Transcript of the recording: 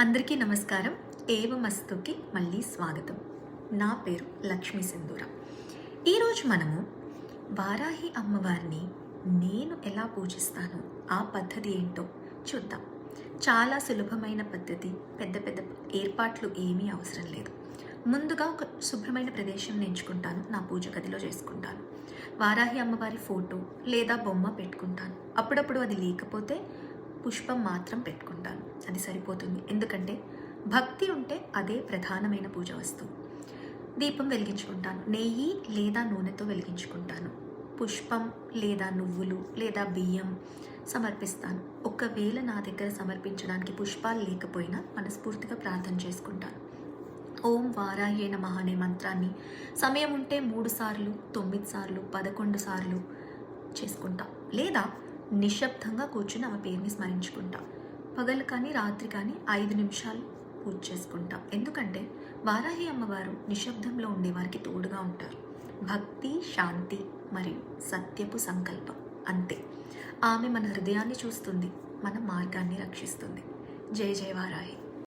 అందరికీ నమస్కారం. ఏవమస్తుకి మళ్ళీ స్వాగతం. నా పేరు లక్ష్మీ సింధూర. ఈరోజు మనము వారాహి అమ్మవారిని నేను ఎలా పూజిస్తానో ఆ పద్ధతి ఏంటో చూద్దాం. చాలా సులభమైన పద్ధతి, పెద్ద పెద్ద ఏర్పాట్లు ఏమీ అవసరం లేదు. ముందుగా ఒక శుభ్రమైన ప్రదేశం ఎంచుకుంటాను, నా పూజ గదిలో చేసుకుంటాను. వారాహి అమ్మవారి ఫోటో లేదా బొమ్మ పెట్టుకుంటాను. అప్పుడప్పుడు అది లేకపోతే పుష్పం మాత్రం పెట్టుకుంటాను, అది సరిపోతుంది. ఎందుకంటే భక్తి ఉంటే అదే ప్రధానమైన పూజ వస్తువు. దీపం వెలిగించుకుంటాను, నెయ్యి లేదా నూనెతో వెలిగించుకుంటాను. పుష్పం లేదా నువ్వులు లేదా బియ్యం సమర్పిస్తాను. ఒకవేళ నా దగ్గర సమర్పించడానికి పుష్పాలు లేకపోయినా మనస్ఫూర్తిగా ప్రార్థన చేసుకుంటాను. ఓం వారాహ్యే నమః అనే మంత్రాన్ని సమయం ఉంటే 3 సార్లు, 9 సార్లు, 11 సార్లు చేసుకుంటాం. లేదా నిశ్శబ్దంగా కూర్చుని ఆమె పేరుని స్మరించుకుంటాం. పగలు కానీ రాత్రి కానీ 5 నిమిషాలు పూజ చేసుకుంటాం. ఎందుకంటే వారాహి అమ్మవారు నిశ్శబ్దంలో ఉండేవారికి తోడుగా ఉంటారు. భక్తి, శాంతి మరియు సత్యపు సంకల్పం, అంతే. ఆమె మన హృదయాన్ని చూస్తుంది, మన మార్గాన్ని రక్షిస్తుంది. జై జై వారాహి.